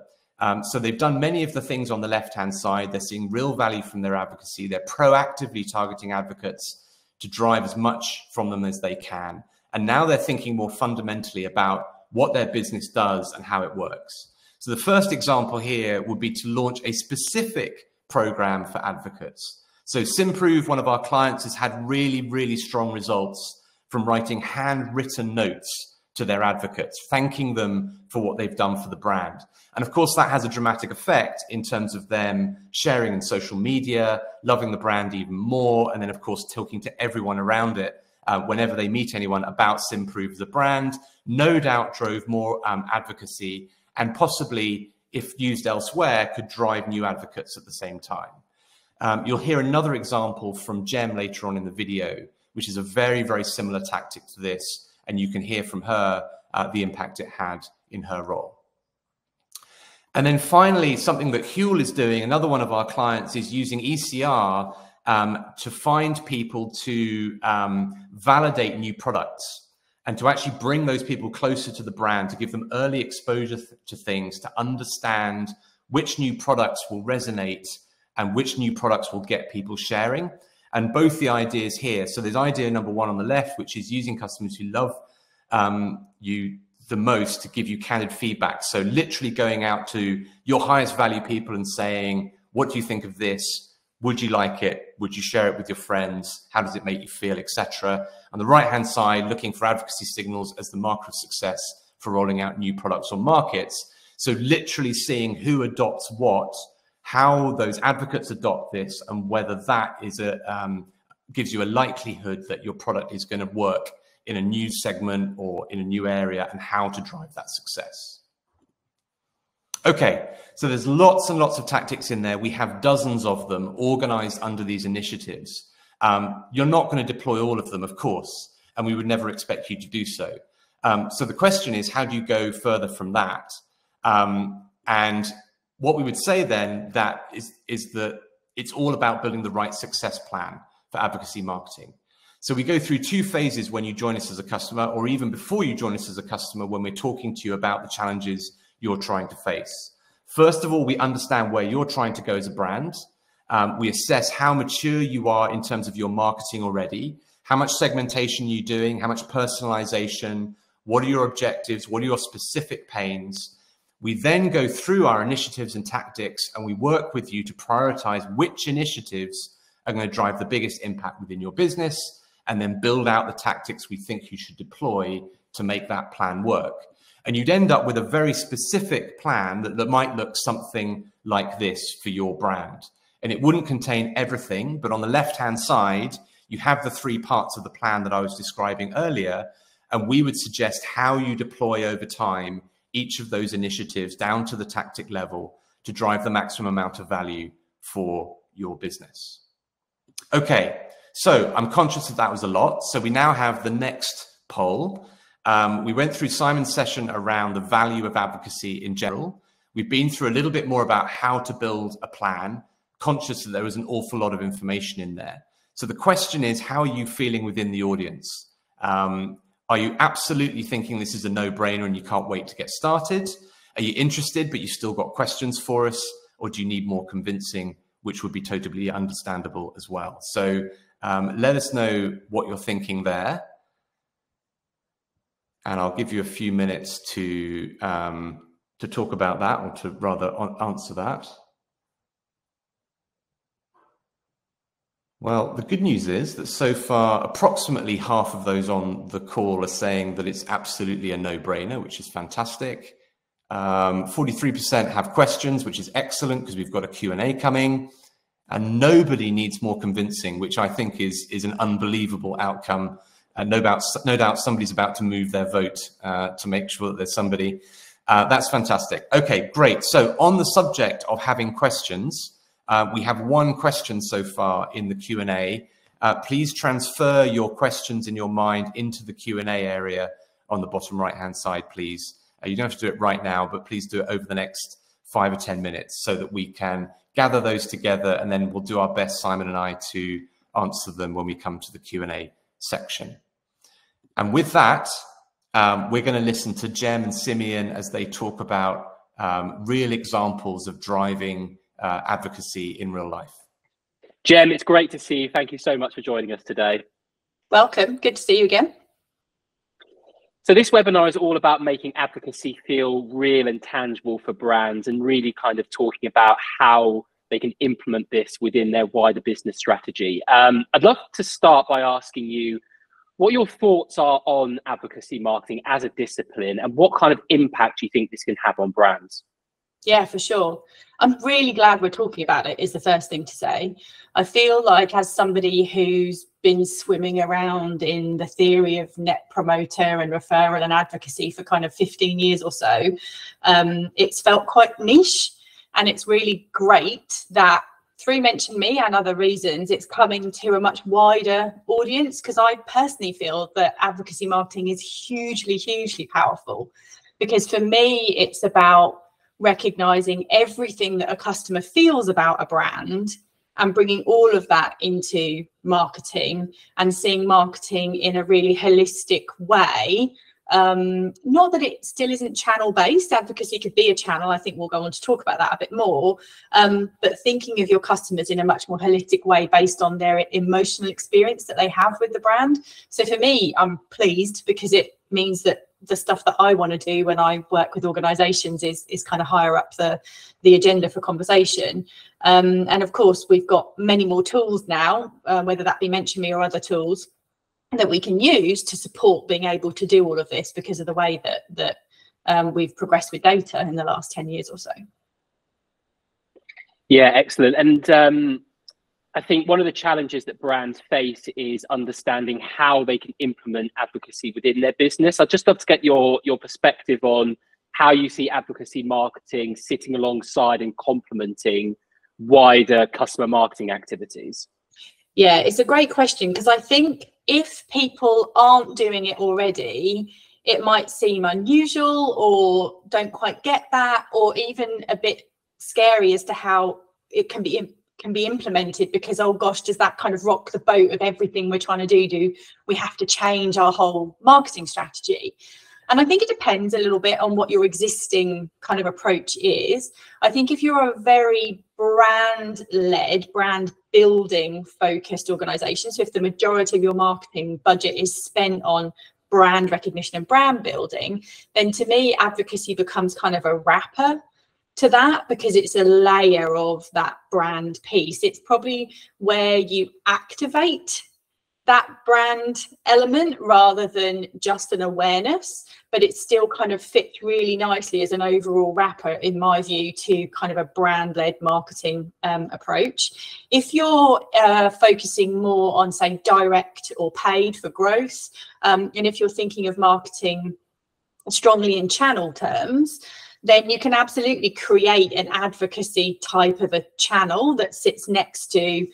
So they've done many of the things on the left-hand side. They're seeing real value from their advocacy. They're proactively targeting advocates to drive as much from them as they can. And now they're thinking more fundamentally about what their business does and how it works. So the first example here would be to launch a specific program for advocates. So Simprove, one of our clients, has had really, really strong results from writing handwritten notes to their advocates, thanking them for what they've done for the brand. And of course, that has a dramatic effect in terms of them sharing in social media, loving the brand even more, and then of course, talking to everyone around it whenever they meet anyone about Simprove as a brand. No doubt drove more advocacy, and possibly, if used elsewhere, could drive new advocates at the same time. You'll hear another example from Jem later on in the video, which is a very, very similar tactic to this, and you can hear from her the impact it had in her role. And then finally, something that Huel is doing, another one of our clients, is using ECR to find people to validate new products and to actually bring those people closer to the brand, to give them early exposure to things, to understand which new products will resonate and which new products will get people sharing. And both the ideas here. So there's idea number one on the left, which is using customers who love you the most to give you candid feedback. So literally going out to your highest value people and saying, what do you think of this? Would you like it? Would you share it with your friends? How does it make you feel, etc. On the right-hand side, looking for advocacy signals as the marker of success for rolling out new products or markets. So literally seeing who adopts what, how those advocates adopt this, and whether that is gives you a likelihood that your product is going to work in a new segment or in a new area, and how to drive that success. Okay, so there's lots and lots of tactics in there. We have dozens of them organized under these initiatives. You're not going to deploy all of them, of course, and we would never expect you to do so. So the question is, how do you go further from that? And what we would say then is that it's all about building the right success plan for advocacy marketing. So we go through 2 phases when you join us as a customer, or even before you join us as a customer, when we're talking to you about the challenges you're trying to face. First of all, we understand where you're trying to go as a brand. We assess how mature you are in terms of your marketing already, how much segmentation you're doing, how much personalization, what are your objectives, what are your specific pains. We then go through our initiatives and tactics, and we work with you to prioritize which initiatives are going to drive the biggest impact within your business, and then build out the tactics we think you should deploy to make that plan work. And you'd end up with a very specific plan that might look something like this for your brand. And it wouldn't contain everything, but on the left-hand side, you have the 3 parts of the plan that I was describing earlier, and we would suggest how you deploy over time each of those initiatives down to the tactic level to drive the maximum amount of value for your business. Okay, so I'm conscious that was a lot. So we now have the next poll. We went through Simon's session around the value of advocacy in general. We've been through a little bit more about how to build a plan, conscious that there was an awful lot of information in there. So the question is, how are you feeling within the audience? Are you absolutely thinking this is a no-brainer and you can't wait to get started? Are you interested, but you still got questions for us? Or do you need more convincing, which would be totally understandable as well? So let us know what you're thinking there. And I'll give you a few minutes to talk about that, or to rather answer that. Well, the good news is that so far, approximately half of those on the call are saying that it's absolutely a no-brainer, which is fantastic. 43% have questions, which is excellent because we've got a Q&A coming. And nobody needs more convincing, which I think is an unbelievable outcome. And no doubt somebody's about to move their vote to make sure that there's somebody. That's fantastic. Okay, great. So on the subject of having questions, we have 1 question so far in the Q&A. Please transfer your questions in your mind into the Q&A area on the bottom right-hand side, please. You don't have to do it right now, but please do it over the next 5 or 10 minutes so that we can gather those together, and then we'll do our best, Simon and I, to answer them when we come to the Q&A section. And with that, we're going to listen to Jem and Simeon as they talk about real examples of driving advocacy in real life.
Jem, it's great to see you. Thank you so much for joining us today.
Welcome. Good to see you again.
So this webinar is all about making advocacy feel real and tangible for brands, and really kind of talking about how they can implement this within their wider business strategy. I'd love to start by asking you what your thoughts are on advocacy marketing as a discipline, and what kind of impact you think this can have on brands.
Yeah, for sure. I'm really glad we're talking about it, is the first thing to say. I feel like, as somebody who's been swimming around in the theory of net promoter and referral and advocacy for kind of 15 years or so, it's felt quite niche. And it's really great that through Mention Me and other reasons, it's coming to a much wider audience, because I personally feel that advocacy marketing is hugely, hugely powerful. Because for me, it's about recognizing everything that a customer feels about a brand and bringing all of that into marketing, and seeing marketing in a really holistic way. Not that it still isn't channel based. Advocacy could be a channel. I think we'll go on to talk about that a bit more. But thinking of your customers in a much more holistic way based on their emotional experience that they have with the brand. So for me, I'm pleased, because it means that the stuff that I want to do when I work with organizations is kind of higher up the agenda for conversation. And of course, we've got many more tools now, whether that be Mention Me or other tools, that we can use to support being able to do all of this, because of the way that we've progressed with data in the last 10 years or so.
Yeah, excellent. And I think one of the challenges that brands face is understanding how they can implement advocacy within their business. I'd just love to get your perspective on how you see advocacy marketing sitting alongside and complementing wider customer marketing activities?
Yeah, it's a great question, because I think if people aren't doing it already, it might seem unusual or don't quite get that, or even a bit scary as to how it can be implemented, because, oh gosh, does that kind of rock the boat of everything we're trying to do? Do we have to change our whole marketing strategy? And I think it depends a little bit on what your existing kind of approach is. I think if you're a very brand-led, brand-building focused organization, so if the majority of your marketing budget is spent on brand recognition and brand building, then to me, advocacy becomes kind of a wrapper to that, because it's a layer of that brand piece. It's probably where you activate that brand element rather than just an awareness, but it still kind of fits really nicely as an overall wrapper, in my view, to kind of a brand-led marketing approach. If you're focusing more on, say, direct or paid for growth, and if you're thinking of marketing strongly in channel terms, then you can absolutely create an advocacy type of a channel that sits next to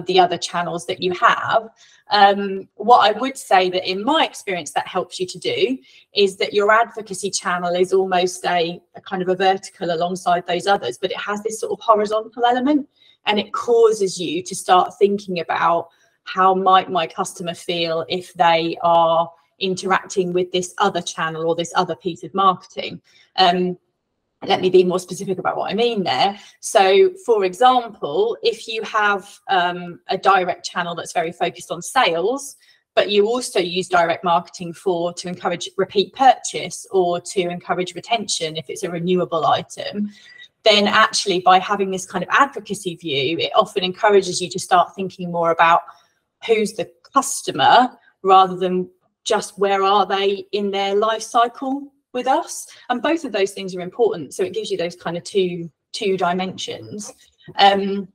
the other channels that you have. What I would say that in my experience that helps you to do is that your advocacy channel is almost a kind of a vertical alongside those others, but it has this sort of horizontal element, and it causes you to start thinking about, how might my customer feel if they are interacting with this other channel or this other piece of marketing? Let me be more specific about what I mean there. So, for example, if you have a direct channel that's very focused on sales, but you also use direct marketing to encourage repeat purchase or to encourage retention if it's a renewable item, then actually by having this kind of advocacy view, it often encourages you to start thinking more about who's the customer rather than just where are they in their life cycle with us. And both of those things are important, so it gives you those kind of two dimensions. And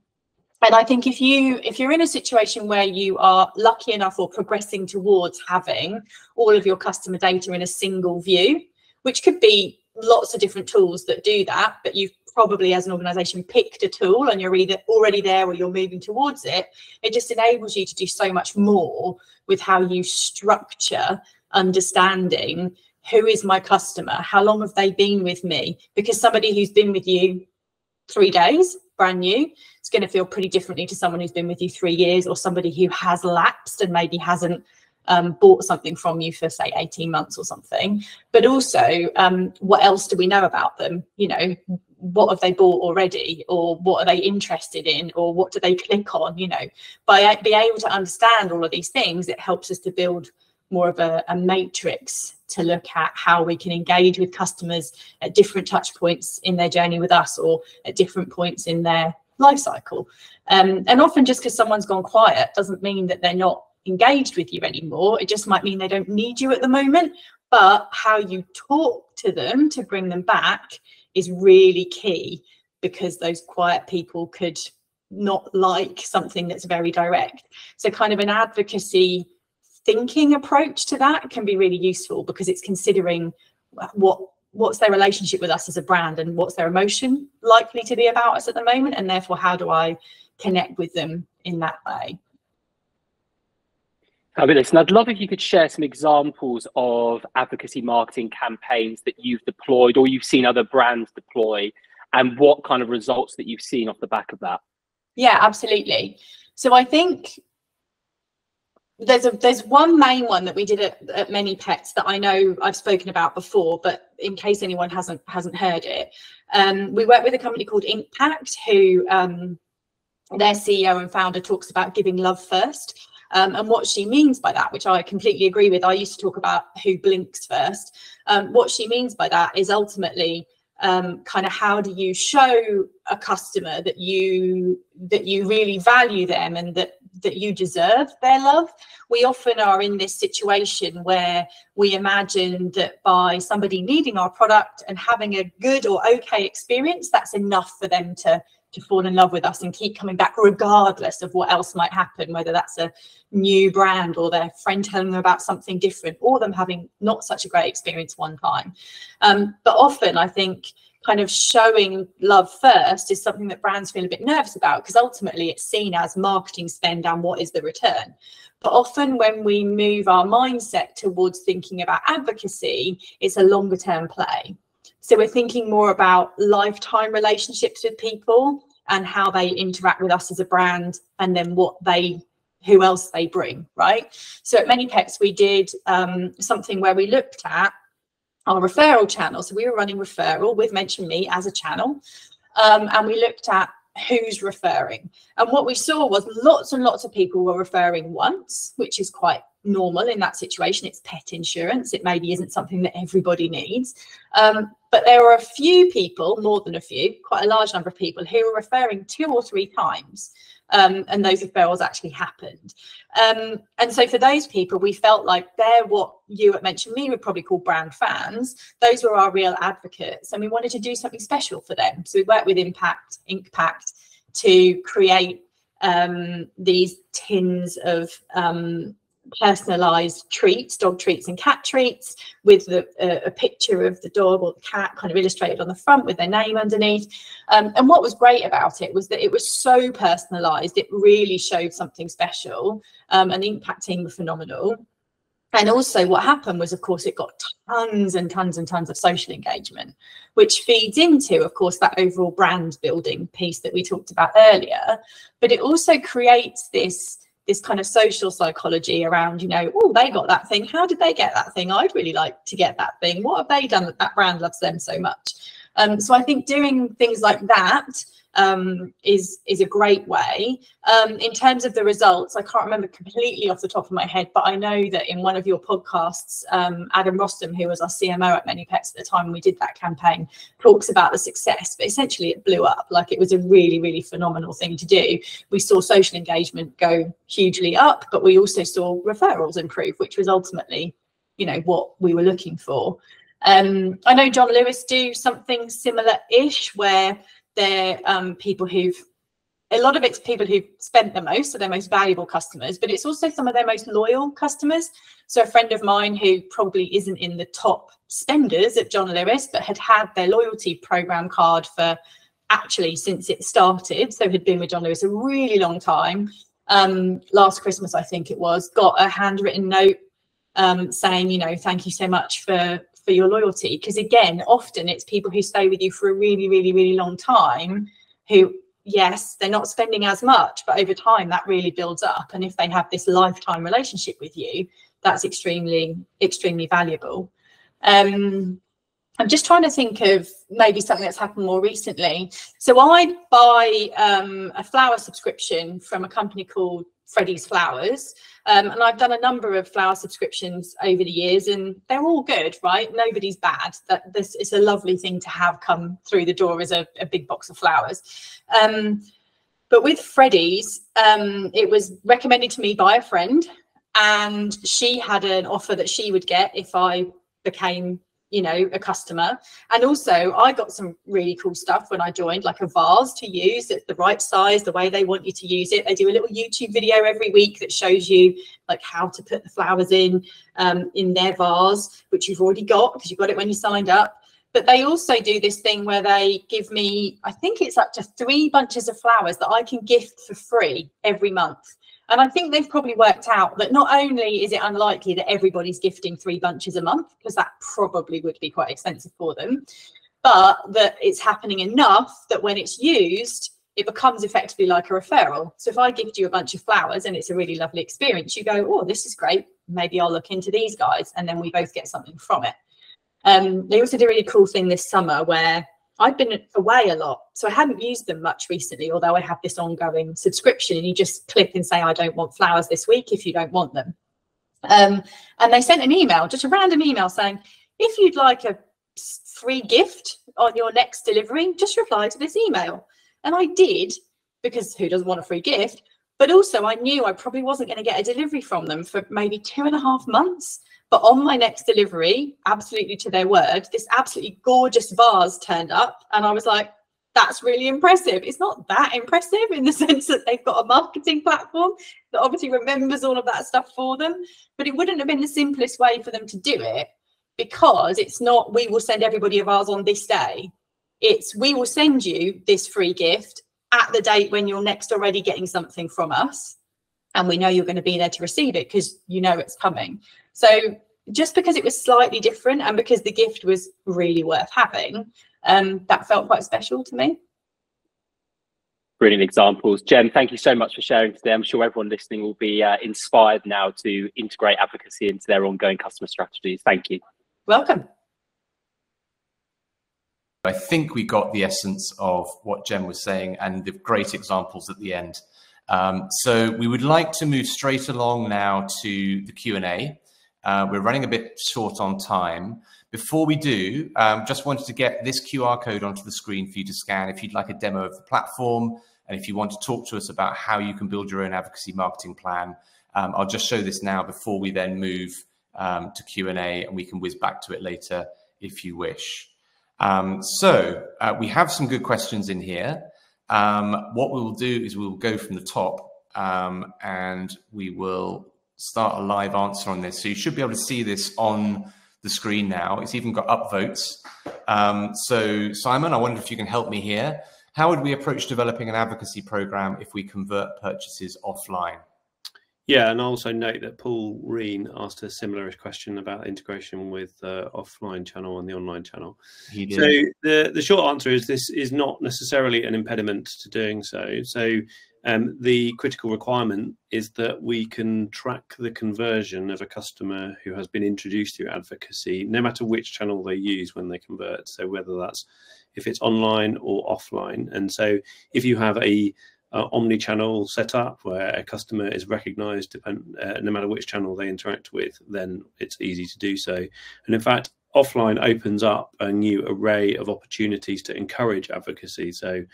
I think if you're in a situation where you are lucky enough or progressing towards having all of your customer data in a single view, which could be lots of different tools that do that, but you've probably as an organization picked a tool and you're either already there or you're moving towards it, it just enables you to do so much more with how you structure understanding who is my customer, how long have they been with me, because somebody who's been with you 3 days, brand new, it's going to feel pretty differently to someone who's been with you 3 years, or somebody who has lapsed and maybe hasn't bought something from you for, say, 18 months or something. But also, what else do we know about them? You know, what have they bought already, or what are they interested in, or what do they click on? You know, by being able to understand all of these things, it helps us to build more of a matrix to look at how we can engage with customers at different touch points in their journey with us, or at different points in their life cycle. And often just because someone's gone quiet doesn't mean that they're not engaged with you anymore. It just might mean they don't need you at the moment, but how you talk to them to bring them back is really key, because those quiet people could not like something that's very direct. So kind of an advocacy thinking approach to that can be really useful, because it's considering what's their relationship with us as a brand, and what's their emotion likely to be about us at the moment, and therefore how do I connect with them in that way.
Fabulous. And I'd love if you could share some examples of advocacy marketing campaigns that you've deployed or you've seen other brands deploy, and what kind of results that you've seen off the back of that.
Yeah, absolutely. So I think there's one main one that we did at Many Pets that I know I've spoken about before, but in case anyone hasn't heard it, we work with a company called Impact, who their CEO and founder talks about giving love first. And what she means by that, which I completely agree with, I used to talk about who blinks first. What she means by that is ultimately kind of how do you show a customer that you really value them, and that you deserve their love. We often are in this situation where we imagine that by somebody needing our product and having a good or okay experience, that's enough for them to to fall in love with us and keep coming back regardless of what else might happen, whether that's a new brand or their friend telling them about something different or them having not such a great experience one time. But often I think kind of showing love first is something that brands feel a bit nervous about, because ultimately it's seen as marketing spend and what is the return. But often when we move our mindset towards thinking about advocacy, it's a longer term play. So we're thinking more about lifetime relationships with people and how they interact with us as a brand, and then who else they bring, right? So at ManyPets, we did something where we looked at our referral channel. So we were running Referral with Mention Me as a channel, and we looked at who's referring. And what we saw was lots and lots of people were referring once, which is quite normal in that situation. It's pet insurance. It maybe isn't something that everybody needs. But there were a few people, more than a few, quite a large number of people who were referring 2 or 3 times. And those referrals actually happened. And so for those people, we felt like they're what you at Mention Me would probably call brand fans. Those were our real advocates, and we wanted to do something special for them. So we worked with Inkpact to create these tins of personalized treats, dog treats and cat treats, with a picture of the dog or the cat kind of illustrated on the front with their name underneath. And what was great about it was that it was so personalized. It really showed something special, and the Inkpact team were phenomenal. And also what happened was, of course, it got tons and tons and tons of social engagement, which feeds into, of course, that overall brand building piece that we talked about earlier. But it also creates this kind of social psychology around, you know, oh, they got that thing. How did they get that thing? I'd really like to get that thing. What have they done that brand loves them so much? So I think doing things like that is a great way. In terms of the results, I can't remember completely off the top of my head, but I know that in one of your podcasts, Adam Rostam, who was our CMO at ManyPets at the time when we did that campaign, talks about the success. But essentially it blew up. Like, it was a really, really phenomenal thing to do. We saw social engagement go hugely up, but we also saw referrals improve, which was ultimately, you know, what we were looking for. I know John Lewis do something similar-ish, where they're people a lot of it's people who've spent the most, so their most valuable customers, but it's also some of their most loyal customers. So a friend of mine who probably isn't in the top spenders at John Lewis, but had their loyalty program card for actually since it started, so had been with John Lewis a really long time. Last Christmas, I think it was, got a handwritten note saying, you know, thank you so much for your loyalty. Because again, often it's people who stay with you for a really, really, really long time who, yes, they're not spending as much, but over time that really builds up. And if they have this lifetime relationship with you, that's extremely, extremely valuable. I'm just trying to think of maybe something that's happened more recently. So I'd buy a flower subscription from a company called Freddie's Flowers. And I've done a number of flower subscriptions over the years, and they're all good, right? Nobody's bad. This is a lovely thing to have come through the door as a big box of flowers. But with Freddie's, it was recommended to me by a friend, and she had an offer that she would get if I became, you know, a customer. And also I got some really cool stuff when I joined, like a vase to use. It's the right size, the way they want you to use it. They do a little YouTube video every week that shows you like how to put the flowers in their vase, which you've already got because you got it when you signed up. But they also do this thing where they give me, I think it's up to 3 bunches of flowers that I can gift for free every month. And I think they've probably worked out that not only is it unlikely that everybody's gifting 3 bunches a month, because that probably would be quite expensive for them, but that it's happening enough that when it's used, it becomes effectively like a referral. So if I gift you a bunch of flowers and it's a really lovely experience, you go, oh, this is great. Maybe I'll look into these guys. And then we both get something from it. They also did a really cool thing this summer where I've been away a lot, so I hadn't used them much recently, although I have this ongoing subscription, and you just click and say, I don't want flowers this week if you don't want them. And they sent an email, just a random email saying, if you'd like a free gift on your next delivery, just reply to this email. And I did, because who doesn't want a free gift? But also I knew I probably wasn't going to get a delivery from them for maybe 2.5 months. But on my next delivery, absolutely to their word, this absolutely gorgeous vase turned up, and I was like, that's really impressive. It's not that impressive in the sense that they've got a marketing platform that obviously remembers all of that stuff for them, but it wouldn't have been the simplest way for them to do it, because it's not, we will send everybody of ours on this day. It's, we will send you this free gift at the date when you're next already getting something from us, and we know you're going to be there to receive it because you know it's coming. So just because it was slightly different and because the gift was really worth having, that felt quite special to me.
Brilliant examples. Jem, thank you so much for sharing today. I'm sure everyone listening will be inspired now to integrate advocacy into their ongoing customer strategies. Thank you.
Welcome.
I think we got the essence of what Jem was saying and the great examples at the end. So we would like to move straight along now to the Q&A. We're running a bit short on time. Before we do, just wanted to get this QR code onto the screen for you to scan if you'd like a demo of the platform, and if you want to talk to us about how you can build your own advocacy marketing plan. I'll just show this now before we then move to Q&A, and we can whiz back to it later if you wish. So we have some good questions in here. What we will do is we'll go from the top and we will start a live answer on this. So you should be able to see this on the screen now. It's even got upvotes. So Simon, I wonder if you can help me here. How would we approach developing an advocacy program if we convert purchases offline?
Yeah, and I also note that Paul Reen asked a similar question about integration with offline channel and the online channel.
He did.
So the short answer is this is not necessarily an impediment to doing so. So the critical requirement is that we can track the conversion of a customer who has been introduced to advocacy, no matter which channel they use when they convert. So whether that's if it's online or offline. And so if you have a omni-channel setup where a customer is recognized no matter which channel they interact with, then it's easy to do so. And in fact, offline opens up a new array of opportunities to encourage advocacy. So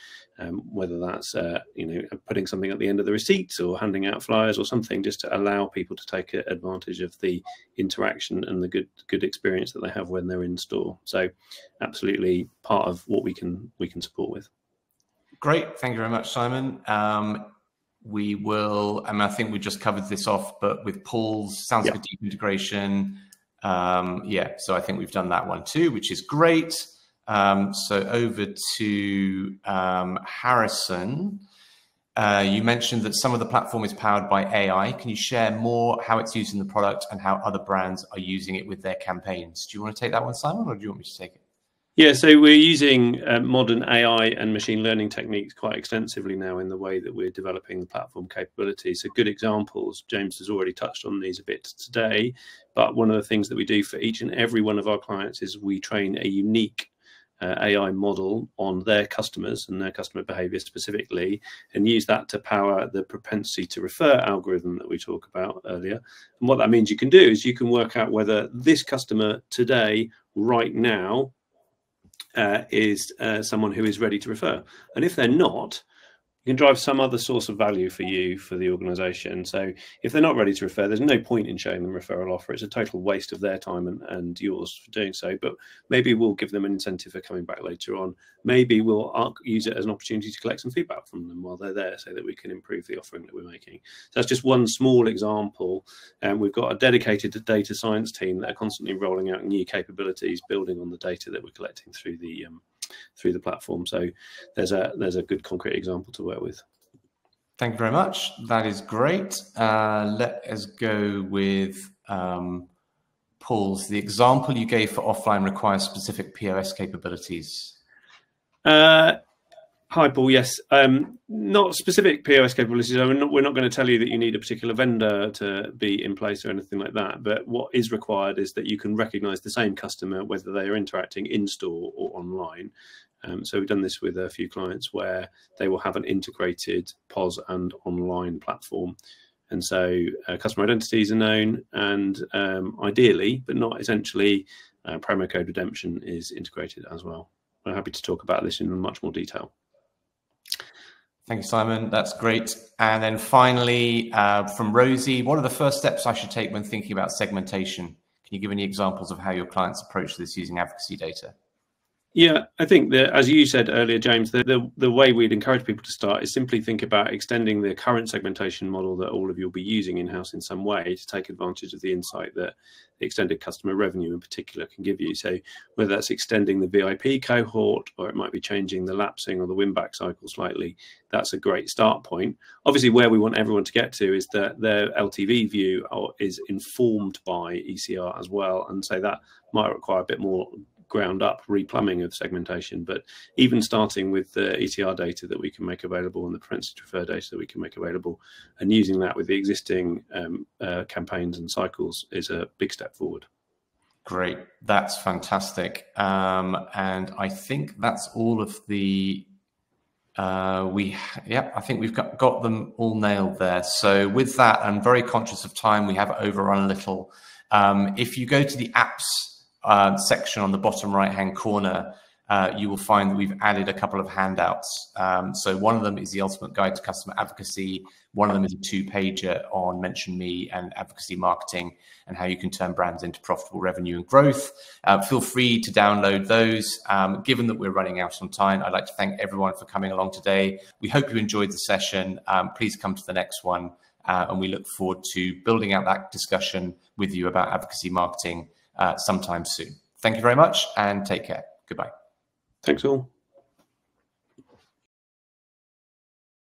whether that's putting something at the end of the receipts or handing out flyers or something, just to allow people to take advantage of the interaction and the good experience that they have when they're in store. So absolutely part of what we can support with.
Great, thank you very much, Simon. We will, I think we just covered this off, but with Paul's, sounds like a deep integration. Yeah, so I think we've done that one too, which is great. So over to Harrison. You mentioned that some of the platform is powered by AI. Can you share more how it's used in the product and how other brands are using it with their campaigns? Do you want to take that one, Simon, or do you want me to take it?
Yeah, so we're using modern AI and machine learning techniques quite extensively now in the way that we're developing the platform capabilities. So good examples, James has already touched on these a bit today, but one of the things that we do for each and every one of our clients is we train a unique AI model on their customers and their customer behavior specifically, and use that to power the propensity to refer algorithm that we talked about earlier. And what that means you can do is you can work out whether this customer today, right now, is someone who is ready to refer. And if they're not, you can drive some other source of value for you, for the organization. So if they're not ready to refer, there's no point in showing them referral offer. It's a total waste of their time and yours for doing so. But maybe we'll give them an incentive for coming back later on. Maybe we'll use it as an opportunity to collect some feedback from them while they're there so that we can improve the offering that we're making. So that's just one small example. And we've got a dedicated data science team that are constantly rolling out new capabilities, building on the data that we're collecting through the platform. So there's a good concrete example to work with.
Thank you very much. That is great. Let us go with Paul's. The example you gave for offline requires specific POS capabilities.
Hi, Paul. Yes, not specific POS capabilities. We're not going to tell you that you need a particular vendor to be in place or anything like that. But what is required is that you can recognise the same customer, whether they are interacting in store or online. So we've done this with a few clients where they will have an integrated POS and online platform. And so customer identities are known, and ideally, but not essentially, promo code redemption is integrated as well. We're happy to talk about this in much more detail.
Thank you, Simon. That's great. And then finally, from Rosie, what are the first steps I should take when thinking about segmentation? Can you give any examples of how your clients approach this using advocacy data?
Yeah, I think that, as you said earlier, James, the way we'd encourage people to start is simply think about extending the current segmentation model that all of you will be using in-house in some way to take advantage of the insight that the extended customer revenue in particular can give you. So whether that's extending the VIP cohort, or it might be changing the lapsing or the win-back cycle slightly, that's a great start point. Obviously, where we want everyone to get to is that their LTV view is informed by ECR as well, and so that might require a bit more ground up replumbing of segmentation, but even starting with the ECR data that we can make available and the propensity to refer data that we can make available, and using that with the existing campaigns and cycles is a big step forward.
Great, that's fantastic. And I think that's all of the I think we've got them all nailed there. So with that, I'm very conscious of time. We have overrun a little. If you go to the apps section on the bottom right hand corner, you will find that we've added a couple of handouts. So one of them is the Ultimate Guide to Customer Advocacy. One of them is a 2-pager on Mention Me and advocacy marketing and how you can turn brands into profitable revenue and growth. Feel free to download those. Given that we're running out on time, I'd like to thank everyone for coming along today. We hope you enjoyed the session. Please come to the next one, and we look forward to building out that discussion with you about advocacy marketing sometime soon. Thank you very much and take care. Goodbye.
Thanks all.